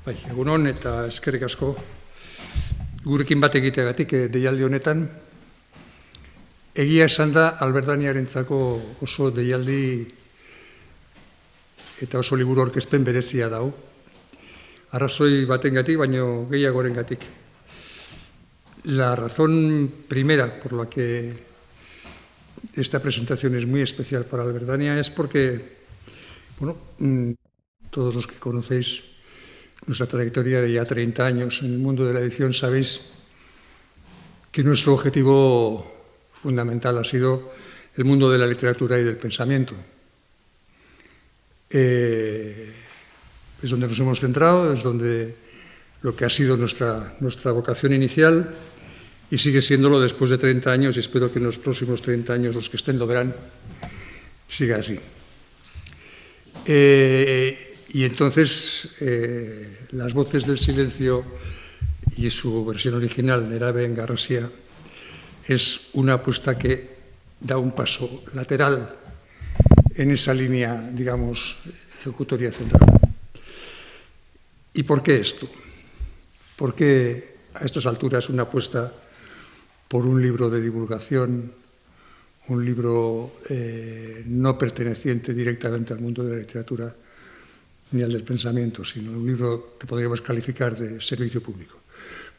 Bai, egunon eta eskerrik asko gurekin bat egiteagatik deialdi honetan. Egia esan da Alberdaniarentzako oso deialdi eta oso liburu aurkezpen berezia dau. Arrazoi batengatik, baino gehiagorengatik. La razón primera por la que esta presentación es muy especial para Alberdania es porque, bueno, todos los que conocéis nuestra trayectoria de ya 30 años en el mundo de la edición sabéis que nuestro objetivo fundamental ha sido el mundo de la literatura y del pensamiento. Es donde nos hemos centrado, es donde lo que ha sido nuestra vocación inicial y sigue siéndolo después de 30 años y espero que en los próximos 30 años, los que estén lo verán, siga así. Y entonces, Las voces del silencio y su versión original, Nerabe en Garrasia, es una apuesta que da un paso lateral en esa línea, digamos, ejecutoria central. ¿Y por qué esto? ¿Por qué a estas alturas una apuesta por un libro de divulgación, un libro no perteneciente directamente al mundo de la literatura ni al del pensamiento, sino un libro que podríamos calificar de servicio público?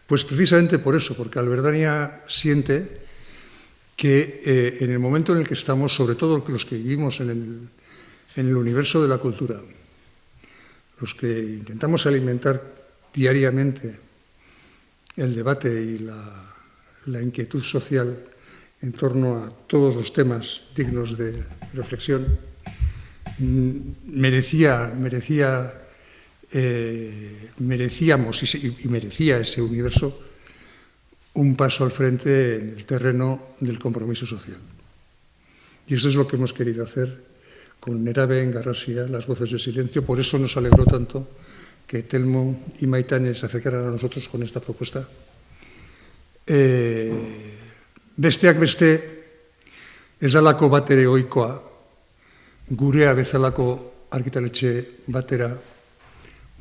Pues precisamente por eso, porque Alberdania siente que en el momento en el que estamos, sobre todo los que vivimos en el universo de la cultura, los que intentamos alimentar diariamente el debate y la inquietud social en torno a todos los temas dignos de reflexión, merecíamos y merecía ese universo un paso al frente en el terreno del compromiso social. Y eso es lo que hemos querido hacer con Nerabe en Garrasia, Las voces del silencio. Por eso nos alegró tanto que Telmo y Maitane se acercaran a nosotros con esta propuesta. Besteak beste, ez dalako batere ohikoa gurea bezalako argitaletxe batera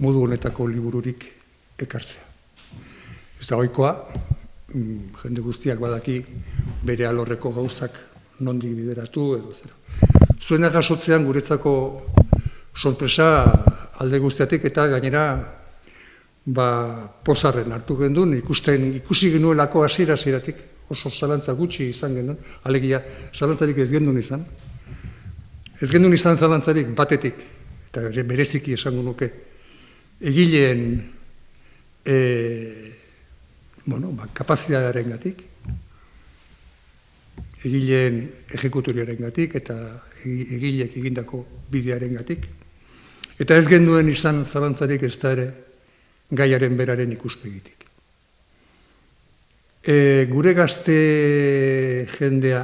modu honetako libururik ekartzea. Ez da ohikoa, jende guztiak badaki bere alorreko gauzak nondik bideratu edo zera. Zuena jasotzean guretzako sorpresa alde guztiatik eta gainera pozarren hartu gendun, ikusi genuelako hasieratik oso zalantza gutxi izan genuen, alegia zalantzarik ez gendun izan. Ez gendun izan zalantzarik batetik, eta bereziki esango nuke, egileen kapazitatearen gatik, egileen ejekutoriaren gatik, eta egileek egindako bidearen gatik. Eta ez genduen izan zalantzarik ez da ere gaiaren beraren ikuspegitik. Gure gazte jendea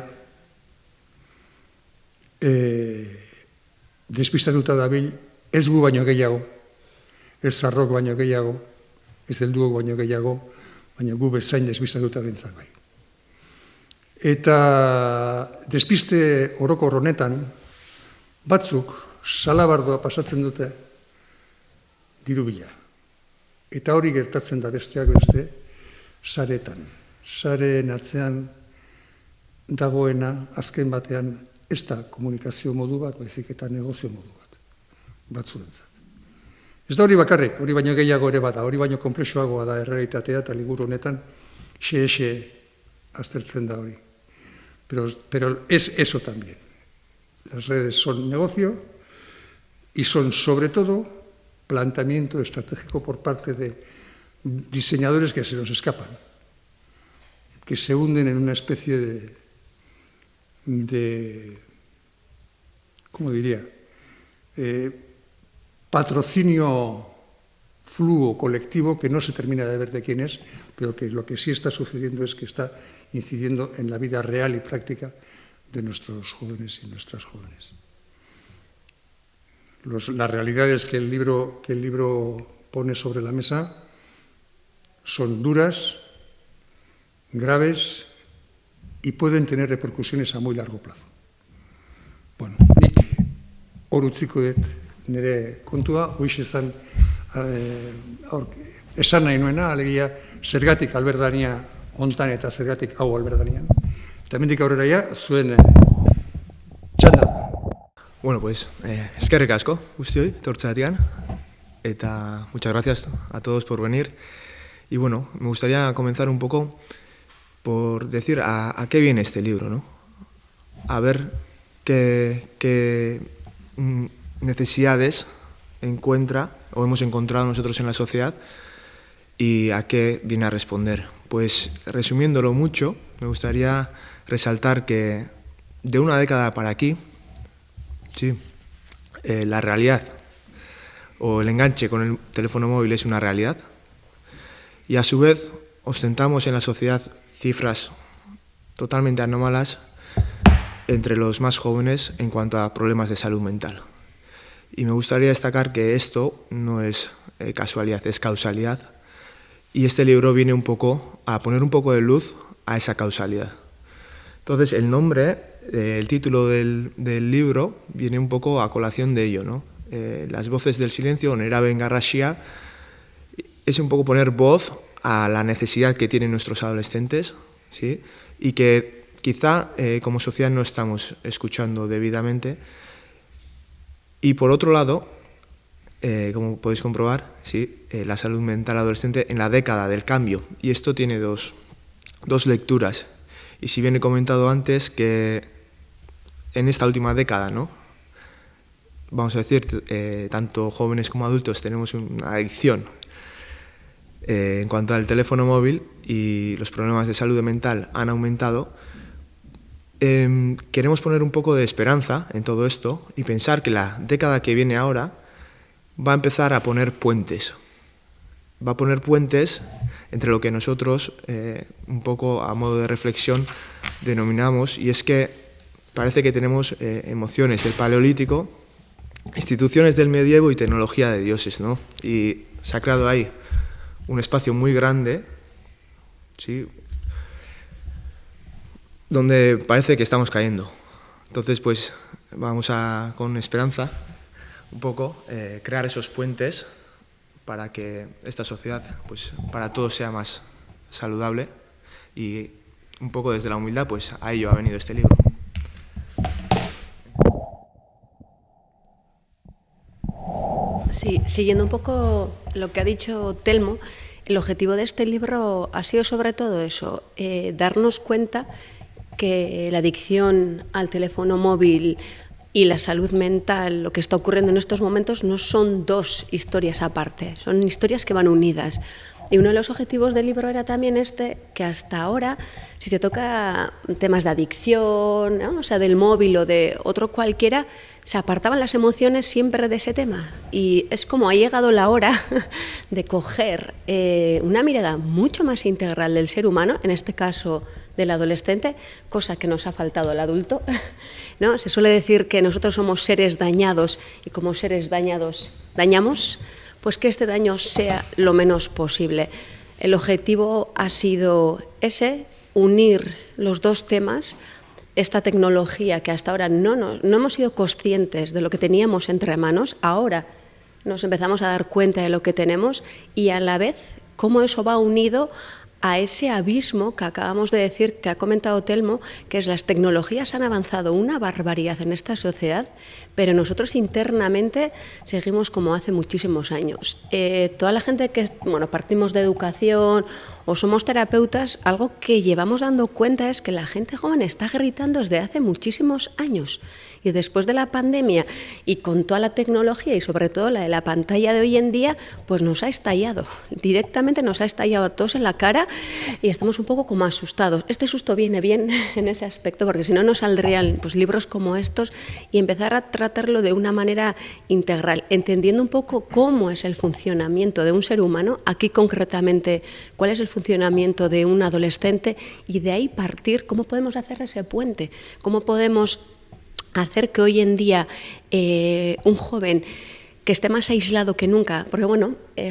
despistatuta dabil, ez gu baino gehiago, ez zarrok baino gehiago, ez helduok baino gehiago, baina gu bezain despistatuta bentzak bai. Eta despiste orokor honetan, batzuk salabardoa pasatzen dute diru bila. Eta hori gertatzen da besteak beste saretan. Sareen atzean dagoena azken batean ez da komunikazio modu bat, baizik eta negozio modu bat, batzuentzat. Ez da hori bakarrik, hori baino gehiago ere bada, hori baino konplexuagoa da errealitatea eta liburu honetan xe aztertzen da hori. Pero es eso también. Las redes son negocio y son sobre todo planteamiento estratégico por parte de diseñadores que se nos escapan, que se hunden en una especie de ¿cómo diría? Patrocinio fluo colectivo que no se termina de ver de quién es, pero que lo que sí está sucediendo es que está incidiendo en la vida real y práctica de nuestros jóvenes y nuestras jóvenes. La realidad es que el libro pone sobre la mesa son duras, graves y pueden tener repercusiones a muy largo plazo. Bueno, nik hor utziko dut nire kontua, hoiz ezan esan nahi nuena, alegia, zergatik Alberdania hontan eta zergatik hau Alberdanian. Eta hemendik aurrera ja, zuen txanda. Bueno, pues, eskerrik asko, guztioi, etortzeagatik, eta muchas gracias a todos por venir. Y bueno, me gustaría comenzar un poco por decir a qué viene este libro, ¿no? A ver qué necesidades encuentra o hemos encontrado nosotros en la sociedad y a qué viene a responder. Pues resumiéndolo mucho, me gustaría resaltar que de una década para aquí, sí, la realidad o el enganche con el teléfono móvil es una realidad y a su vez ostentamos en la sociedad cifras totalmente anómalas entre los más jóvenes en cuanto a problemas de salud mental. Y me gustaría destacar que esto no es casualidad, es causalidad. Y este libro viene un poco a poner un poco de luz a esa causalidad. Entonces, el nombre, el título del libro viene un poco a colación de ello, ¿no? Las voces del silencio, Nerabe Engarrasia, es un poco poner voz a la necesidad que tienen nuestros adolescentes, ¿sí? Y que quizá como sociedad no estamos escuchando debidamente. Y por otro lado, como podéis comprobar, ¿sí? La salud mental adolescente en la década del cambio. Y esto tiene dos lecturas. Y si bien he comentado antes que en esta última década, ¿no? Vamos a decir, tanto jóvenes como adultos tenemos una adicción en cuanto al teléfono móvil y los problemas de salud mental han aumentado. Queremos poner un poco de esperanza en todo esto y pensar que la década que viene ahora va a empezar a poner puentes. Va a poner puentes entre lo que nosotros, un poco a modo de reflexión, denominamos, y es que parece que tenemos emociones del Paleolítico, instituciones del medievo y tecnología de dioses, ¿no? Y se ha creado ahí un espacio muy grande, ¿sí? Donde parece que estamos cayendo. Entonces, pues vamos a, con esperanza, un poco, crear esos puentes para que esta sociedad, pues para todos sea más saludable y un poco desde la humildad, pues a ello ha venido este libro. Sí, siguiendo un poco lo que ha dicho Telmo, el objetivo de este libro ha sido sobre todo eso, darnos cuenta que la adicción al teléfono móvil y la salud mental, lo que está ocurriendo en estos momentos, no son dos historias aparte, son historias que van unidas. Y uno de los objetivos del libro era también que hasta ahora, si te toca temas de adicción, ¿no? O sea, del móvil o de otro cualquiera, se apartaban las emociones siempre de ese tema. Y es como ha llegado la hora de coger una mirada mucho más integral del ser humano, en este caso del adolescente, cosa que nos ha faltado al adulto, ¿no? Se suele decir que nosotros somos seres dañados y como seres dañados dañamos, pues que este daño sea lo menos posible. El objetivo ha sido ese, unir los dos temas, esta tecnología que hasta ahora no hemos sido conscientes de lo que teníamos entre manos, ahora nos empezamos a dar cuenta de lo que tenemos y a la vez cómo eso va unido a ese abismo que acabamos de decir, que ha comentado Telmo, que es las tecnologías han avanzado una barbaridad en esta sociedad, pero nosotros internamente seguimos como hace muchísimos años. Toda la gente que, partimos de educación o somos terapeutas, algo que llevamos dando cuenta es que la gente joven está gritando desde hace muchísimos años. Y después de la pandemia y con toda la tecnología y sobre todo la de la pantalla de hoy en día, pues nos ha estallado, directamente nos ha estallado a todos en la cara y estamos un poco como asustados. Este susto viene bien en ese aspecto porque si no nos saldrían pues, libros como estos y empezar a tratarlo de una manera integral, entendiendo un poco cómo es el funcionamiento de un ser humano, aquí concretamente cuál es el funcionamiento de un adolescente y de ahí partir cómo podemos hacer ese puente, cómo podemos hacer que hoy en día un joven que esté más aislado que nunca, porque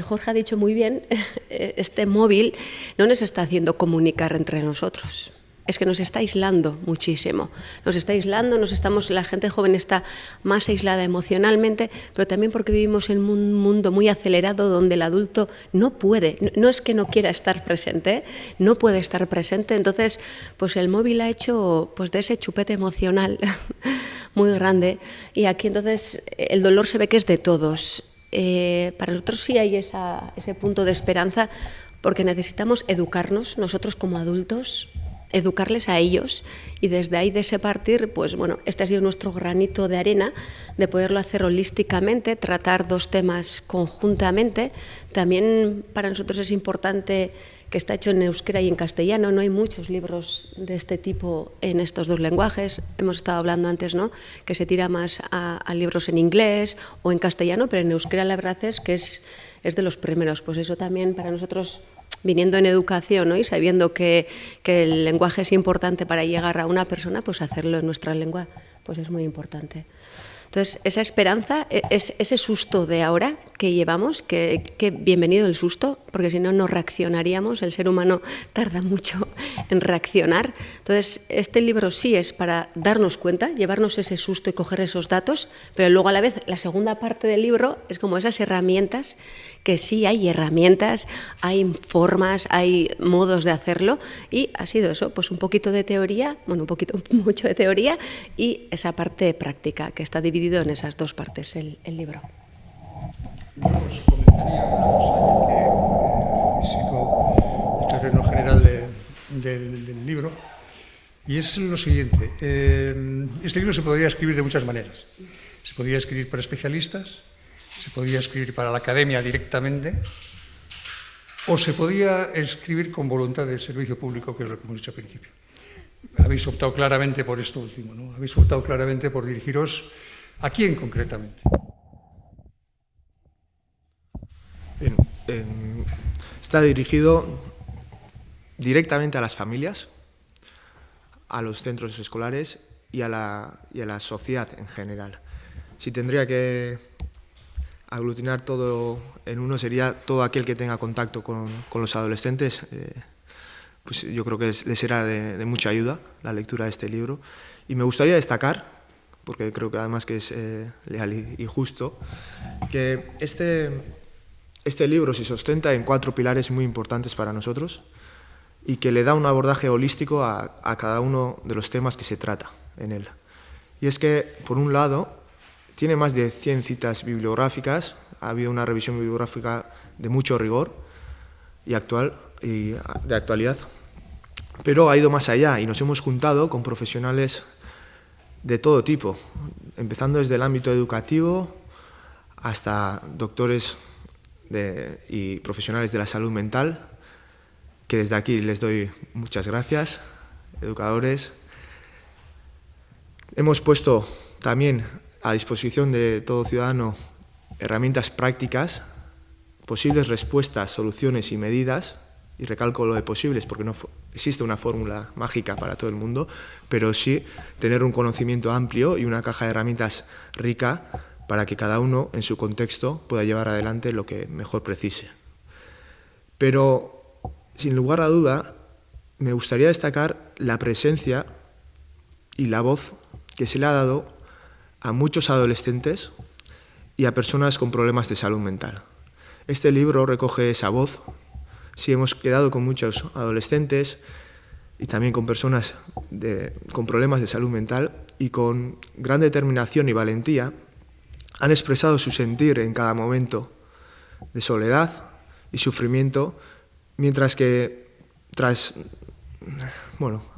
Jorge ha dicho muy bien, este móvil no nos está haciendo comunicar entre nosotros. es que nos está aislando muchísimo. Nos está aislando, la gente joven está más aislada emocionalmente, pero también porque vivimos en un mundo muy acelerado donde el adulto no puede, no es que no quiera estar presente, no puede estar presente. Entonces, pues el móvil ha hecho pues de ese chupete emocional muy grande, y aquí entonces el dolor se ve que es de todos. Para nosotros sí hay ese punto de esperanza, porque necesitamos educarnos nosotros como adultos, educarles a ellos, y desde ahí, de ese partir, pues bueno, este ha sido nuestro granito de arena, de poderlo hacer holísticamente, tratar dos temas conjuntamente. También para nosotros es importante que está hecho en euskera y en castellano. No hay muchos libros de este tipo en estos dos lenguajes. Hemos estado hablando antes, ¿no?, que se tira más a libros en inglés o en castellano, pero en euskera la verdad es que es de los primeros. Pues eso también para nosotros, viniendo en educación, ¿no?, y sabiendo que el lenguaje es importante para llegar a una persona, pues hacerlo en nuestra lengua pues es muy importante. Entonces, esa esperanza, ese susto de ahora que llevamos, que bienvenido el susto, porque si no, no reaccionaríamos. El ser humano tarda mucho en reaccionar. Entonces, este libro sí es para darnos cuenta, llevarnos ese susto y coger esos datos, pero luego a la vez la segunda parte del libro es como esas herramientas, que sí hay herramientas, hay formas, hay modos de hacerlo, y ha sido eso, pues un poquito de teoría, bueno, mucho de teoría, y esa parte práctica, que está dividido en esas dos partes el libro. Bueno, pues comentaría una cosa que visito el terreno general del libro, y es lo siguiente. Este libro se podría escribir de muchas maneras. Se podría escribir para especialistas, se podría escribir para la academia directamente, o se podría escribir con voluntad de servicio público, que es lo que hemos dicho al principio. Habéis optado claramente por esto último, ¿no? Habéis optado claramente por dirigiros a quién concretamente. Bien, está dirigido directamente a las familias, a los centros escolares y a la sociedad en general. Si tendría que aglutinar todo en uno, sería todo aquel que tenga contacto con los adolescentes. Pues yo creo que les será de mucha ayuda la lectura de este libro. Y me gustaría destacar, porque creo que además que es leal y justo, que este libro se sustenta en 4 pilares muy importantes para nosotros, y que le da un abordaje holístico a cada uno de los temas que se trata en él. Y es que, por un lado, tiene más de 100 citas bibliográficas, ha habido una revisión bibliográfica de mucho rigor y de actualidad, pero ha ido más allá, y nos hemos juntado con profesionales de todo tipo, empezando desde el ámbito educativo hasta doctores y profesionales de la salud mental, que desde aquí les doy muchas gracias, educadores. Hemos puesto también a disposición de todo ciudadano herramientas prácticas, posibles respuestas, soluciones y medidas, y recalco lo de posibles porque no existe una fórmula mágica para todo el mundo, pero sí tener un conocimiento amplio y una caja de herramientas rica para que cada uno en su contexto pueda llevar adelante lo que mejor precise. Pero, sin lugar a duda, me gustaría destacar la presencia y la voz que se le ha dado a muchos adolescentes y a personas con problemas de salud mental. Este libro recoge esa voz. Sí, hemos quedado con muchos adolescentes y también con personas con problemas de salud mental, y con gran determinación y valentía han expresado su sentir en cada momento de soledad y sufrimiento, mientras que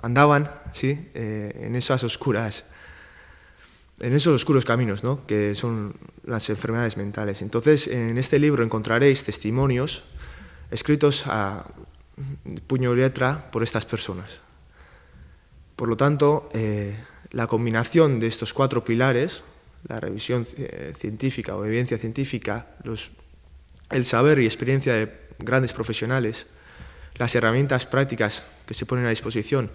andaban, ¿sí?, en esos oscuros caminos, ¿no?, que son las enfermedades mentales. Entonces, en este libro encontraréis testimonios escritos a puño y letra por estas personas. Por lo tanto, la combinación de estos 4 pilares, la revisión científica o evidencia científica, el saber y experiencia de grandes profesionales, las herramientas prácticas que se ponen a disposición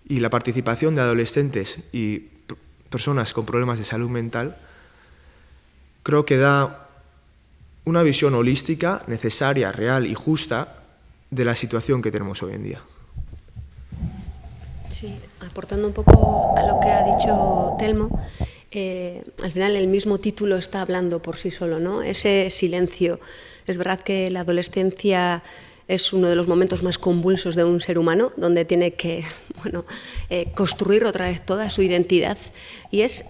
y la participación de adolescentes y personas con problemas de salud mental, creo que da una visión holística, necesaria, real y justa de la situación que tenemos hoy en día. Sí, aportando un poco a lo que ha dicho Telmo, al final el mismo título está hablando por sí solo, ¿no? Ese silencio. Es verdad que la adolescencia es uno de los momentos más convulsos de un ser humano, donde tiene que construir otra vez toda su identidad. Y es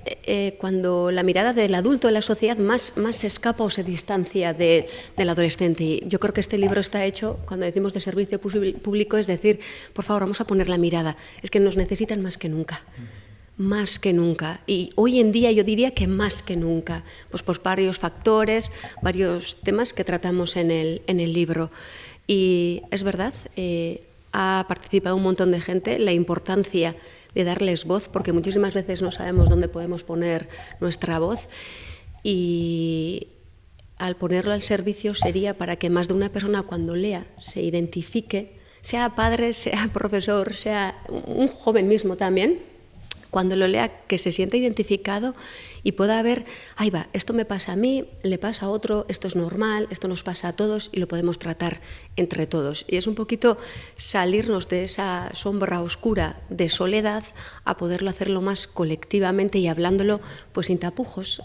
cuando la mirada del adulto en la sociedad más se escapa o se distancia del adolescente. Y yo creo que este libro está hecho, cuando decimos de servicio público, es decir, por favor, vamos a poner la mirada. Es que nos necesitan más que nunca. Más que nunca. Y hoy en día yo diría que más que nunca. Pues varios factores, varios temas que tratamos en el libro. Y es verdad, ha participado un montón de gente, la importancia de darles voz, porque muchísimas veces no sabemos dónde podemos poner nuestra voz, y al ponerlo al servicio sería para que más de una persona cuando lea se identifique, sea padre, sea profesor, sea un joven mismo también, cuando lo lea que se sienta identificado y pueda ver, ahí va, esto me pasa a mí, le pasa a otro, esto es normal, esto nos pasa a todos y lo podemos tratar entre todos. Y es un poquito salirnos de esa sombra oscura de soledad a poderlo hacerlo más colectivamente y hablándolo pues sin tapujos,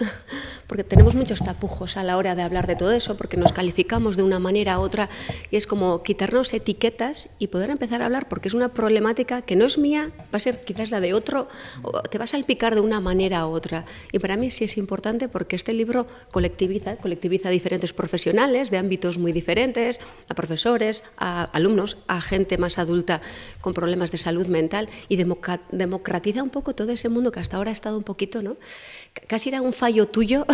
porque tenemos muchos tapujos a la hora de hablar de todo eso, porque nos calificamos de una manera u otra y es como quitarnos etiquetas y poder empezar a hablar, porque es una problemática que no es mía, va a ser quizás la de otro, o te va a salpicar de una manera u otra. Y para mí sí es importante porque este libro colectiviza a diferentes profesionales de ámbitos muy diferentes, a profesores, a alumnos, a gente más adulta con problemas de salud mental y democratiza un poco todo ese mundo que hasta ahora ha estado un poquito, ¿no? Casi era un fallo tuyo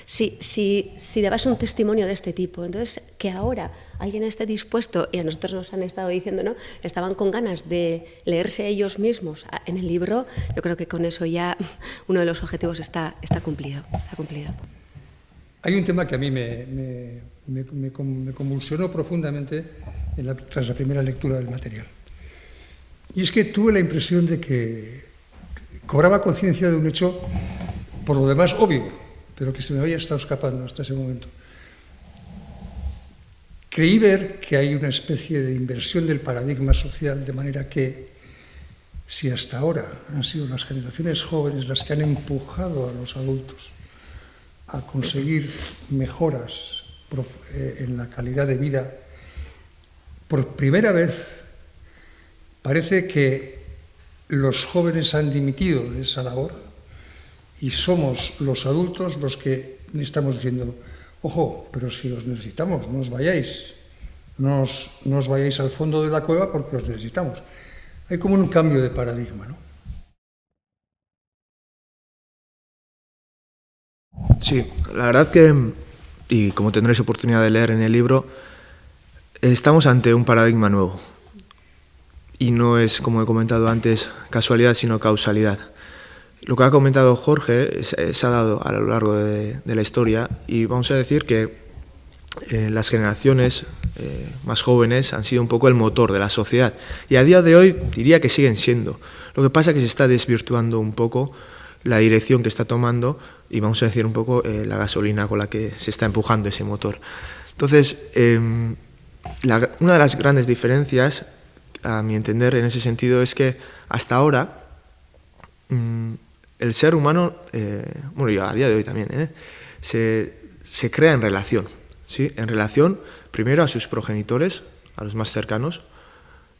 si dabas un testimonio de este tipo. Entonces, que ahora alguien esté dispuesto, y a nosotros nos han estado diciendo, ¿no?, estaban con ganas de leerse ellos mismos en el libro, yo creo que con eso ya uno de los objetivos está cumplido. Hay un tema que a mí me convulsionó profundamente tras la primera lectura del material. Y es que tuve la impresión de que cobraba conciencia de un hecho, por lo demás obvio, pero que se me había estado escapando hasta ese momento. Creí ver que hay una especie de inversión del paradigma social, de manera que, si hasta ahora han sido las generaciones jóvenes las que han empujado a los adultos a conseguir mejoras en la calidad de vida, por primera vez parece que los jóvenes han dimitido de esa labor y somos los adultos los que estamos diciendo: ojo, pero si os necesitamos, no os vayáis, no os vayáis al fondo de la cueva porque os necesitamos. Hay como un cambio de paradigma, ¿no? Sí, la verdad que, y como tendréis oportunidad de leer en el libro, estamos ante un paradigma nuevo. Y no es, como he comentado antes, casualidad, sino causalidad. Lo que ha comentado Jorge se ha dado a lo largo de la historia, y vamos a decir que las generaciones más jóvenes han sido un poco el motor de la sociedad, y a día de hoy diría que siguen siendo. Lo que pasa es que se está desvirtuando un poco la dirección que está tomando, y vamos a decir un poco la gasolina con la que se está empujando ese motor. Entonces, una de las grandes diferencias, a mi entender, en ese sentido, es que hasta ahora el ser humano, y a día de hoy también, se crea en relación, ¿sí? En relación primero a sus progenitores, a los más cercanos,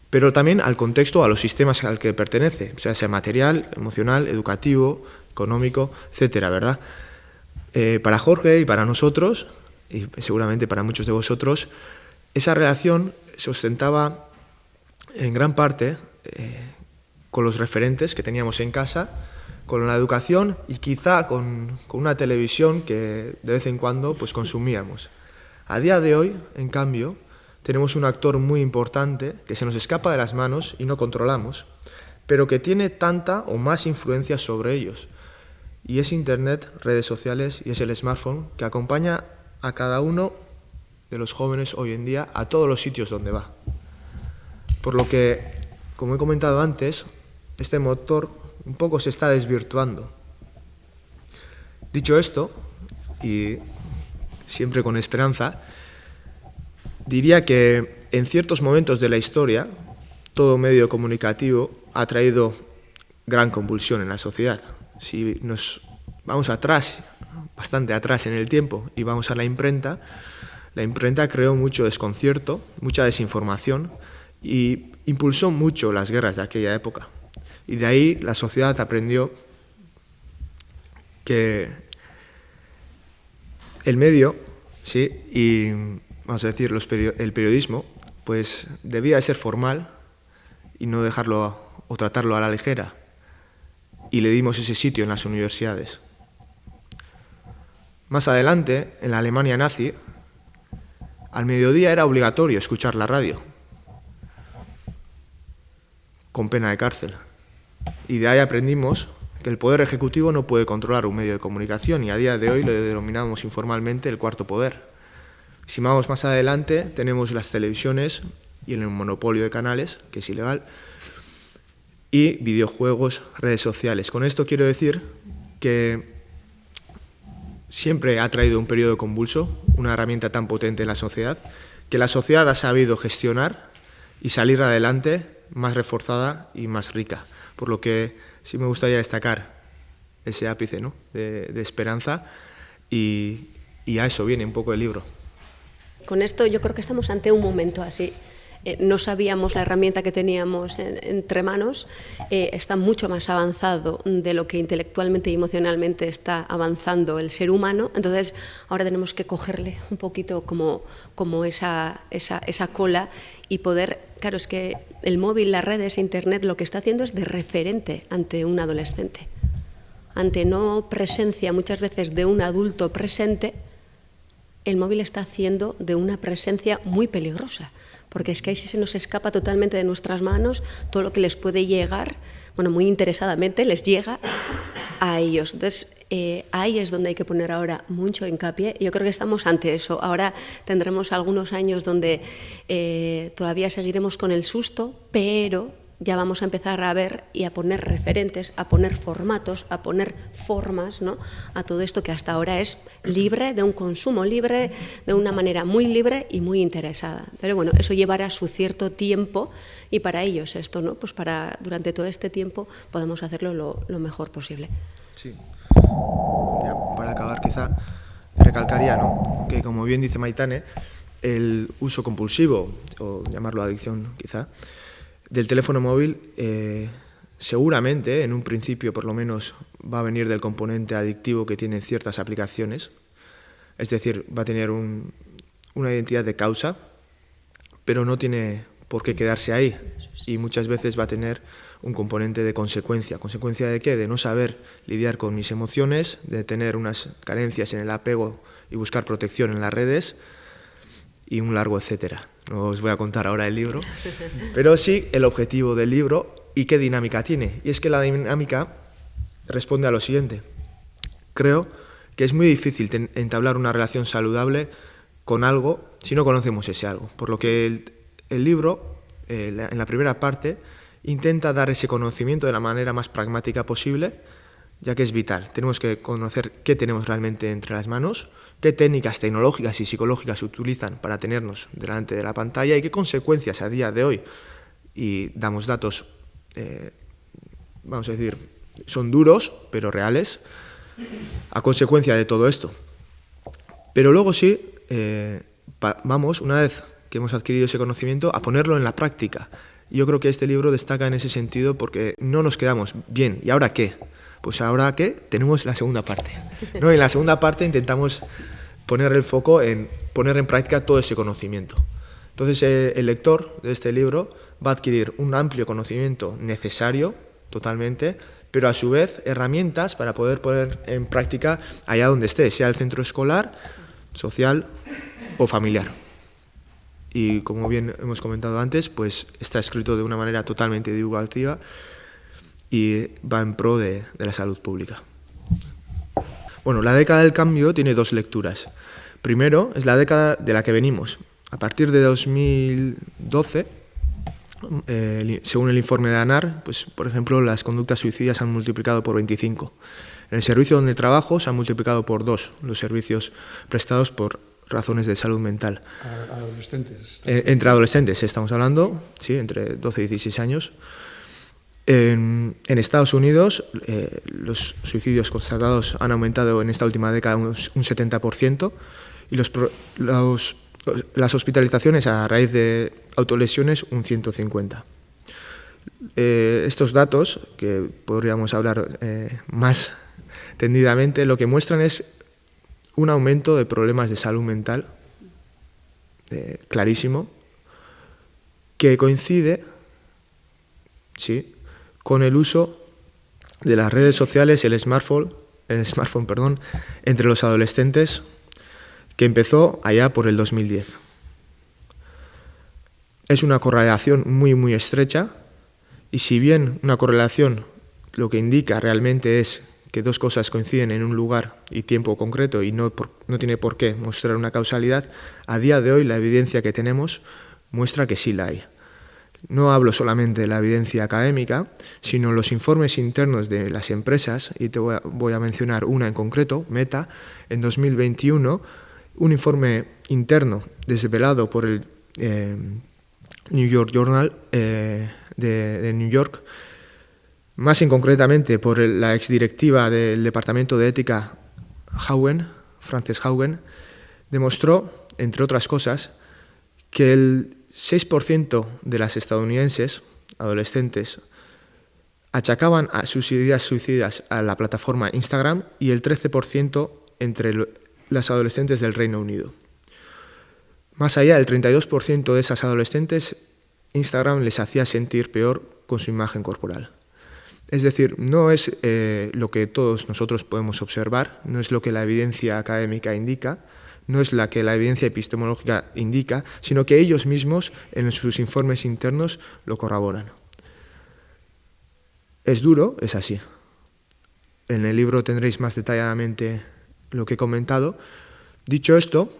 pero también al contexto, a los sistemas al que pertenece, sea material, emocional, educativo, económico, etcétera, ¿verdad? Para Jorge y para nosotros, y seguramente para muchos de vosotros, esa relación se ostentaba en gran parte con los referentes que teníamos en casa, con la educación y quizá con una televisión que de vez en cuando pues consumíamos. A día de hoy, en cambio, tenemos un actor muy importante que se nos escapa de las manos y no controlamos, pero que tiene tanta o más influencia sobre ellos. Y es Internet, redes sociales, y es el smartphone que acompaña a cada uno de los jóvenes hoy en día a todos los sitios donde va. Por lo que, como he comentado antes, este motor un poco se está desvirtuando. Dicho esto, y siempre con esperanza, diría que en ciertos momentos de la historia, todo medio comunicativo ha traído gran convulsión en la sociedad. Si nos vamos atrás, bastante atrás en el tiempo, y vamos a la imprenta creó mucho desconcierto, mucha desinformación y impulsó mucho las guerras de aquella época. Y de ahí la sociedad aprendió que el medio, sí, y vamos a decir el periodismo, pues debía ser formal y no dejarlo o tratarlo a la ligera. Y le dimos ese sitio en las universidades. Más adelante, en la Alemania nazi, al mediodía era obligatorio escuchar la radio, con pena de cárcel. Y de ahí aprendimos que el poder ejecutivo no puede controlar un medio de comunicación, y a día de hoy lo denominamos informalmente el cuarto poder. Si vamos más adelante, tenemos las televisiones y el monopolio de canales, que es ilegal, y videojuegos, redes sociales. Con esto quiero decir que siempre ha traído un periodo convulso, una herramienta tan potente en la sociedad, que la sociedad ha sabido gestionar y salir adelante más reforzada y más rica. Por lo que sí me gustaría destacar ese ápice, ¿no?, de esperanza, y a eso viene un poco el libro. Con esto yo creo que estamos ante un momento así. No sabíamos la herramienta que teníamos entre manos, está mucho más avanzado de lo que intelectualmente y emocionalmente está avanzando el ser humano, entonces ahora tenemos que cogerle un poquito como esa cola y poder, claro, es que el móvil, las redes, Internet, lo que está haciendo es de referente ante un adolescente, ante no presencia muchas veces de un adulto presente. El móvil está haciendo de una presencia muy peligrosa, porque es que ahí sí se nos escapa totalmente de nuestras manos todo lo que les puede llegar, bueno, muy interesadamente les llega a ellos. Entonces, ahí es donde hay que poner ahora mucho hincapié. Yo creo que estamos ante eso. Ahora tendremos algunos años donde todavía seguiremos con el susto, pero ya vamos a empezar a ver y a poner referentes, a poner formatos, a poner formas, ¿no?, a todo esto que hasta ahora es libre, de un consumo libre, de una manera muy libre y muy interesada. Pero bueno, eso llevará su cierto tiempo, y para ellos esto, ¿no?, pues para durante todo este tiempo podamos hacerlo lo mejor posible. Sí. Ya, para acabar, quizá recalcaría, ¿no?, que como bien dice Maitane, el uso compulsivo, o llamarlo adicción quizá, del teléfono móvil seguramente, en un principio por lo menos, va a venir del componente adictivo que tienen ciertas aplicaciones, es decir, va a tener una identidad de causa, pero no tiene por qué quedarse ahí, y muchas veces va a tener un componente de consecuencia. ¿Consecuencia de qué? De no saber lidiar con mis emociones, de tener unas carencias en el apego y buscar protección en las redes, y un largo etcétera. No os voy a contar ahora el libro, pero sí el objetivo del libro y qué dinámica tiene. Y es que la dinámica responde a lo siguiente. Creo que es muy difícil entablar una relación saludable con algo si no conocemos ese algo. Por lo que el libro, en la primera parte, intenta dar ese conocimiento de la manera más pragmática posible, ya que es vital. Tenemos que conocer qué tenemos realmente entre las manos, qué técnicas tecnológicas y psicológicas se utilizan para tenernos delante de la pantalla y qué consecuencias a día de hoy. Y damos datos, vamos a decir, son duros, pero reales, a consecuencia de todo esto. Pero luego sí, vamos, una vez que hemos adquirido ese conocimiento, a ponerlo en la práctica. Yo creo que este libro destaca en ese sentido porque no nos quedamos bien. ¿Y ahora qué? Pues ahora que tenemos la segunda parte, ¿no? En la segunda parte intentamos poner el foco en poner en práctica todo ese conocimiento. Entonces el lector de este libro va a adquirir un amplio conocimiento necesario, totalmente, pero a su vez herramientas para poder poner en práctica allá donde esté, sea el centro escolar, social o familiar. Y como bien hemos comentado antes, pues está escrito de una manera totalmente divulgativa y va en pro de la salud pública. Bueno, la década del cambio tiene dos lecturas. Primero, es la década de la que venimos. A partir de 2012, según el informe de ANAR, pues, por ejemplo, las conductas suicidas se han multiplicado por 25. En el servicio donde trabajo se han multiplicado por 2 los servicios prestados por razones de salud mental. Adolescentes. Entre adolescentes estamos hablando, sí, entre 12 y 16 años. En Estados Unidos, los suicidios constatados han aumentado en esta última década un 70% y las hospitalizaciones a raíz de autolesiones un 150%. Estos datos, que podríamos hablar más tendidamente, lo que muestran es un aumento de problemas de salud mental clarísimo, que coincide con el uso de las redes sociales y el smartphone, entre los adolescentes, que empezó allá por el 2010. Es una correlación muy, muy estrecha, y si bien una correlación lo que indica realmente es que dos cosas coinciden en un lugar y tiempo concreto y no tiene por qué mostrar una causalidad, a día de hoy la evidencia que tenemos muestra que sí la hay. No hablo solamente de la evidencia académica, sino los informes internos de las empresas, y te voy a mencionar una en concreto, Meta, en 2021, un informe interno desvelado por el New York Journal de New York, más concretamente por la exdirectiva del Departamento de Ética Frances Haugen, demostró, entre otras cosas, que el 6% de las estadounidenses adolescentes achacaban a sus ideas suicidas a la plataforma Instagram y el 13% entre las adolescentes del Reino Unido. Más allá, el 32% de esas adolescentes, Instagram les hacía sentir peor con su imagen corporal. Es decir, no es lo que todos nosotros podemos observar, no es lo que la evidencia académica indica, no es la que la evidencia epistemológica indica, sino que ellos mismos en sus informes internos lo corroboran. Es duro, es así. En el libro tendréis más detalladamente lo que he comentado. Dicho esto,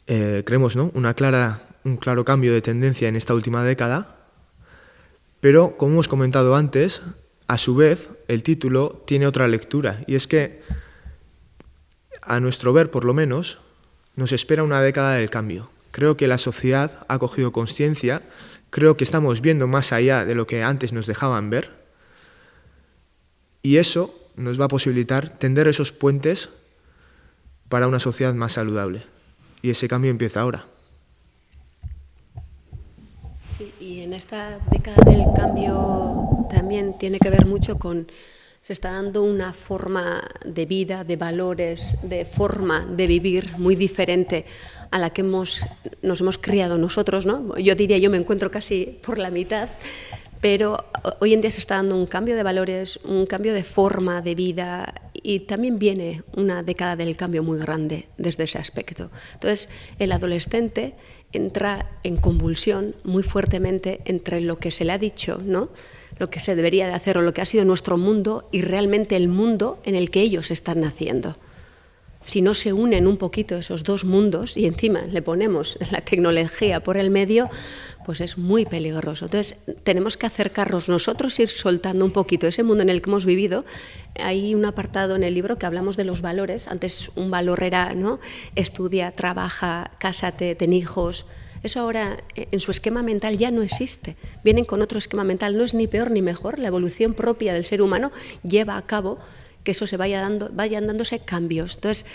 creemos, ¿no?, un claro cambio de tendencia en esta última década, pero, como hemos comentado antes, a su vez, el título tiene otra lectura, y es que, a nuestro ver por lo menos, nos espera una década del cambio. Creo que la sociedad ha cogido conciencia, creo que estamos viendo más allá de lo que antes nos dejaban ver, y eso nos va a posibilitar tender esos puentes para una sociedad más saludable. Y ese cambio empieza ahora. Sí, y en esta década del cambio también tiene que ver mucho con, se está dando una forma de vida, de valores, de forma de vivir muy diferente a la que nos hemos criado nosotros, ¿no? Yo me encuentro casi por la mitad, pero hoy en día se está dando un cambio de valores, un cambio de forma de vida, y también viene una década del cambio muy grande desde ese aspecto. Entonces, el adolescente entra en convulsión muy fuertemente entre lo que se le ha dicho, ¿no?, lo que se debería de hacer o lo que ha sido nuestro mundo y realmente el mundo en el que ellos están naciendo. Si no se unen un poquito esos dos mundos y encima le ponemos la tecnología por el medio, pues es muy peligroso. Entonces, tenemos que acercarnos nosotros, ir soltando un poquito ese mundo en el que hemos vivido. Hay un apartado en el libro que hablamos de los valores. Antes un valor era, ¿no?, estudia, trabaja, cásate, ten hijos. Eso ahora en su esquema mental ya no existe. Vienen con otro esquema mental. No es ni peor ni mejor. La evolución propia del ser humano lleva a cabo que eso vayan dándose cambios. Entonces,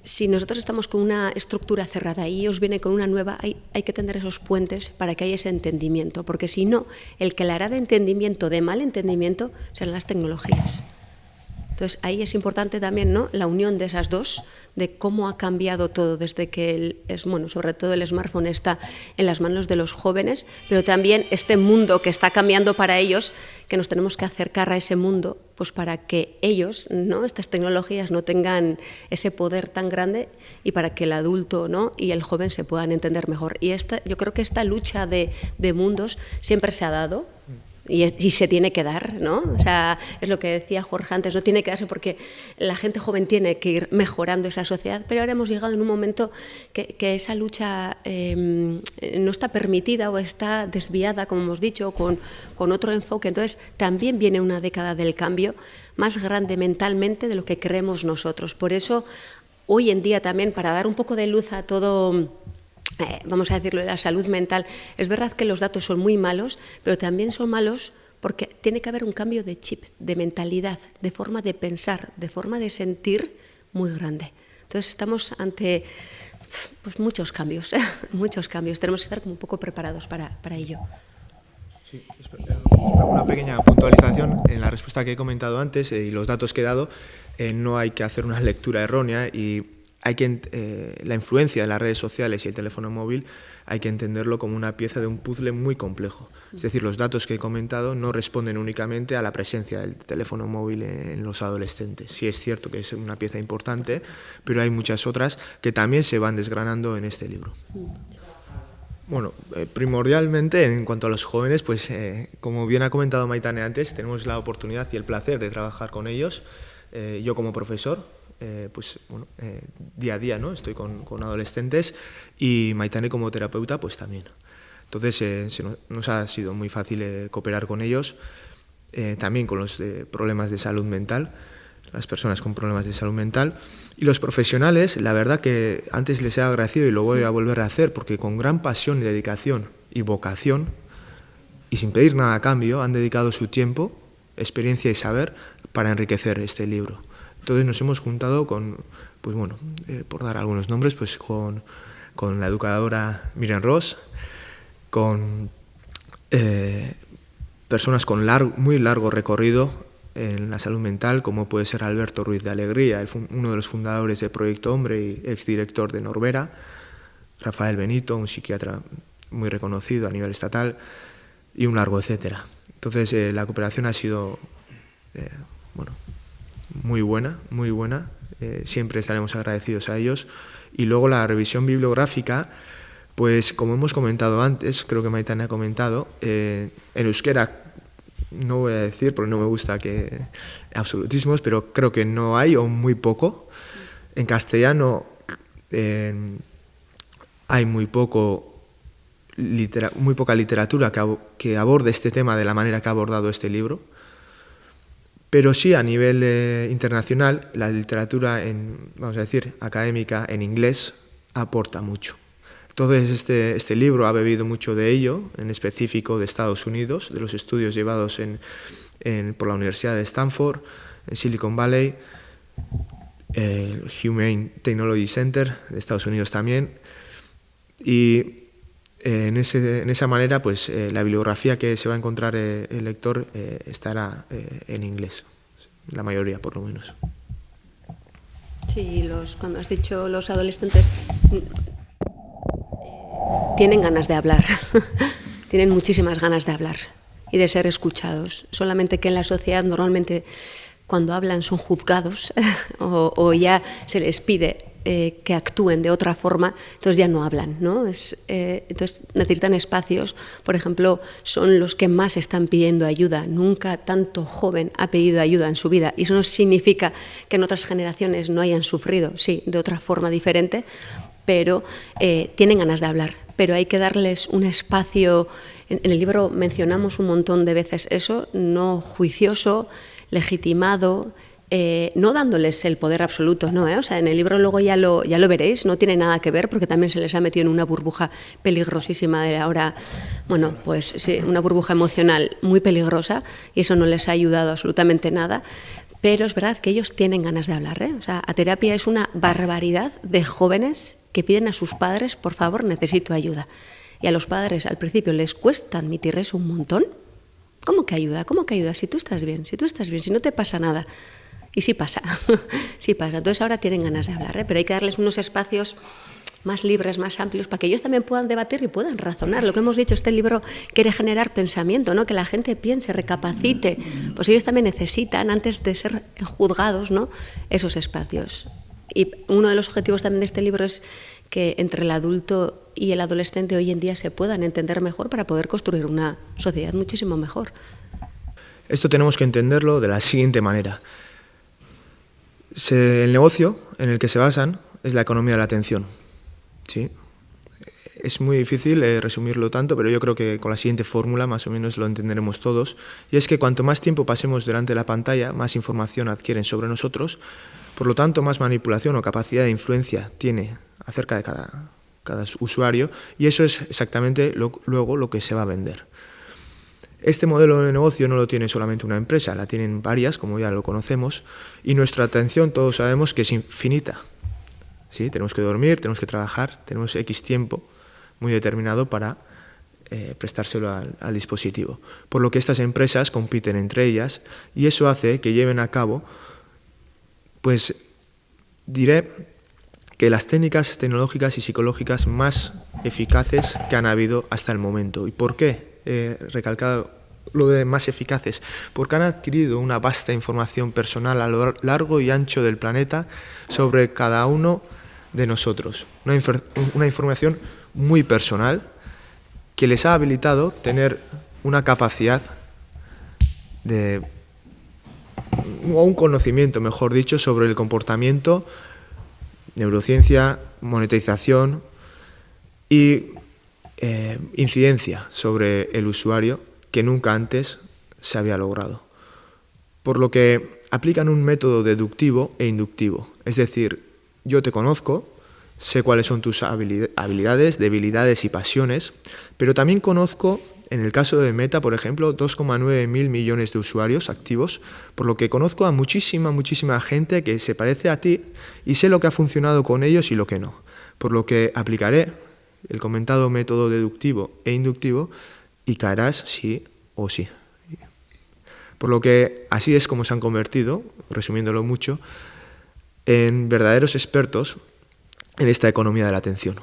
si nosotros estamos con una estructura cerrada y ellos vienen con una nueva, hay que tender esos puentes para que haya ese entendimiento, porque si no, el que la hará de entendimiento, de mal entendimiento, serán las tecnologías. Entonces, ahí es importante también, ¿no?, la unión de esas dos, de cómo ha cambiado todo desde que, sobre todo el smartphone está en las manos de los jóvenes, pero también este mundo que está cambiando para ellos, que nos tenemos que acercar a ese mundo, pues para que ellos, ¿no?, estas tecnologías no tengan ese poder tan grande y para que el adulto, ¿no?, y el joven se puedan entender mejor. Y yo creo que esta lucha de mundos siempre se ha dado. Y se tiene que dar, ¿no? O sea, es lo que decía Jorge antes, no tiene que darse porque la gente joven tiene que ir mejorando esa sociedad, pero ahora hemos llegado en un momento que esa lucha no está permitida o está desviada, como hemos dicho, con otro enfoque. Entonces, también viene una década del cambio más grande mentalmente de lo que creemos nosotros. Por eso, hoy en día también, para dar un poco de luz a todo, vamos a decirlo, de la salud mental, es verdad que los datos son muy malos, pero también son malos porque tiene que haber un cambio de chip, de mentalidad, de forma de pensar, de forma de sentir muy grande. Entonces estamos ante pues, muchos cambios, muchos cambios. Tenemos que estar como un poco preparados para ello. Sí, una pequeña puntualización en la respuesta que he comentado antes y los datos que he dado. No hay que hacer una lectura errónea y hay que la influencia de las redes sociales y el teléfono móvil hay que entenderlo como una pieza de un puzzle muy complejo. Es decir, los datos que he comentado no responden únicamente a la presencia del teléfono móvil en los adolescentes. Sí es cierto que es una pieza importante, pero hay muchas otras que también se van desgranando en este libro. Bueno, primordialmente en cuanto a los jóvenes, pues como bien ha comentado Maitane antes, tenemos la oportunidad y el placer de trabajar con ellos. Yo como profesor, pues bueno, día a día, ¿no? Estoy con adolescentes y Maitane como terapeuta pues también. Entonces nos ha sido muy fácil cooperar con ellos, también con los problemas de salud mental, las personas con problemas de salud mental. Y los profesionales, la verdad que antes les he agradecido y lo voy a volver a hacer porque con gran pasión y dedicación y vocación y sin pedir nada a cambio han dedicado su tiempo, experiencia y saber para enriquecer este libro. Entonces nos hemos juntado con, pues bueno, por dar algunos nombres, pues con la educadora Miriam Ross, con personas con muy largo recorrido en la salud mental, como puede ser Alberto Ruiz de Alegría, uno de los fundadores del Proyecto Hombre y exdirector de Norbera, Rafael Benito, un psiquiatra muy reconocido a nivel estatal, y un largo etcétera. Entonces la cooperación ha sido bueno, muy buena, muy buena. Siempre estaremos agradecidos a ellos. Y luego la revisión bibliográfica, pues como hemos comentado antes, creo que Maitane ha comentado, en euskera no voy a decir porque no me gusta que absolutismos, pero creo que no hay o muy poco. En castellano hay muy poca literatura que aborde este tema de la manera que ha abordado este libro. Pero sí, a nivel internacional, la literatura, vamos a decir, académica en inglés aporta mucho. Entonces, este libro ha bebido mucho de ello, en específico de Estados Unidos, de los estudios llevados por la Universidad de Stanford, en Silicon Valley, el Humane Technology Center de Estados Unidos también. Y en esa manera, pues la bibliografía que se va a encontrar el lector estará en inglés, la mayoría por lo menos. Sí, cuando has dicho los adolescentes tienen ganas de hablar, tienen muchísimas ganas de hablar y de ser escuchados, solamente que en la sociedad normalmente cuando hablan son juzgados o ya se les pide que actúen de otra forma, entonces ya no hablan, ¿no? Entonces necesitan espacios, por ejemplo, son los que más están pidiendo ayuda. Nunca tanto joven ha pedido ayuda en su vida y eso no significa que en otras generaciones no hayan sufrido, sí, de otra forma diferente, pero tienen ganas de hablar, pero hay que darles un espacio. En el libro mencionamos un montón de veces eso, no juicioso, legitimado, no dándoles el poder absoluto, ¿no? O sea, en el libro luego ya lo veréis, no tiene nada que ver porque también se les ha metido en una burbuja peligrosísima de ahora, bueno, pues sí, una burbuja emocional muy peligrosa y eso no les ha ayudado absolutamente nada. Pero es verdad que ellos tienen ganas de hablar, ¿eh? O sea, a terapia es una barbaridad de jóvenes que piden a sus padres, por favor, necesito ayuda. Y a los padres al principio les cuesta admitir eso un montón. ¿Cómo que ayuda? ¿Cómo que ayuda? Si tú estás bien, si no te pasa nada. Y sí pasa, sí pasa. Entonces ahora tienen ganas de hablar, ¿eh? Pero hay que darles unos espacios más libres, más amplios, para que ellos también puedan debatir y puedan razonar. Lo que hemos dicho, este libro quiere generar pensamiento, ¿no? Que la gente piense, recapacite. Pues ellos también necesitan, antes de ser juzgados, ¿no? Esos espacios. Y uno de los objetivos también de este libro es que entre el adulto y el adolescente hoy en día se puedan entender mejor para poder construir una sociedad muchísimo mejor. Esto tenemos que entenderlo de la siguiente manera. El negocio en el que se basan es la economía de la atención. ¿Sí? Es muy difícil resumirlo tanto, pero yo creo que con la siguiente fórmula más o menos lo entenderemos todos. Y es que cuanto más tiempo pasemos delante de la pantalla, más información adquieren sobre nosotros, por lo tanto más manipulación o capacidad de influencia tiene acerca de cada usuario, y eso es exactamente luego lo que se va a vender. Este modelo de negocio no lo tiene solamente una empresa, la tienen varias, como ya lo conocemos, y nuestra atención todos sabemos que es infinita. ¿Sí? Tenemos que dormir, tenemos que trabajar, tenemos X tiempo muy determinado para prestárselo al dispositivo. Por lo que estas empresas compiten entre ellas y eso hace que lleven a cabo, pues diré que las técnicas tecnológicas y psicológicas más eficaces que han habido hasta el momento. ¿Y por qué he recalcado lo de más eficaces? Porque han adquirido una vasta información personal a lo largo y ancho del planeta sobre cada uno de nosotros. Una información muy personal que les ha habilitado tener una capacidad o un conocimiento, mejor dicho, sobre el comportamiento, neurociencia, monetización y incidencia sobre el usuario que nunca antes se había logrado. Por lo que aplican un método deductivo e inductivo, es decir, yo te conozco, sé cuáles son tus habilidades, debilidades y pasiones, pero también conozco, en el caso de Meta, por ejemplo, 2,9 mil millones de usuarios activos, por lo que conozco a muchísima gente que se parece a ti y sé lo que ha funcionado con ellos y lo que no. Por lo que aplicaré el comentado método deductivo e inductivo y caerás sí o sí. Por lo que así es como se han convertido, resumiéndolo mucho, en verdaderos expertos en esta economía de la atención.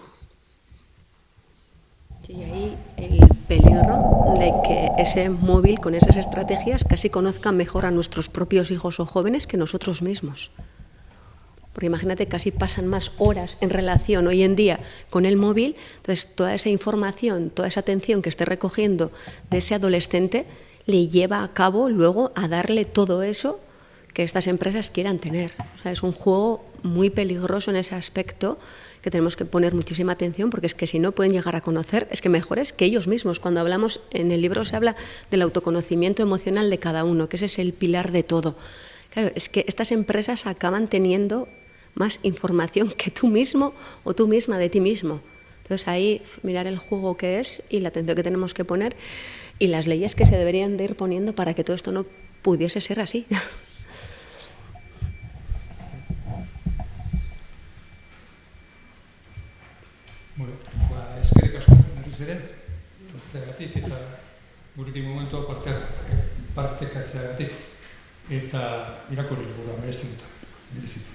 Sí, y ahí el peligro de que ese móvil con esas estrategias casi conozca mejor a nuestros propios hijos o jóvenes que nosotros mismos. Porque imagínate, casi pasan más horas en relación hoy en día con el móvil, entonces toda esa información, toda esa atención que esté recogiendo de ese adolescente le lleva a cabo luego a darle todo eso que estas empresas quieran tener. O sea, es un juego muy peligroso en ese aspecto que tenemos que poner muchísima atención porque es que si no pueden llegar a conocer, es que mejores que ellos mismos. Cuando hablamos, en el libro se habla del autoconocimiento emocional de cada uno, que ese es el pilar de todo. Claro, es que estas empresas acaban teniendo más información que tú mismo o tú misma de ti mismo. Entonces ahí mirar el juego que es y la atención que tenemos que poner y las leyes que se deberían de ir poniendo para que todo esto no pudiese ser así. Bueno, eskerrik asko berriz ere, hartzeagatik eta gurekin momentu partekatzeagatik eta irakurri dugu merezi dut.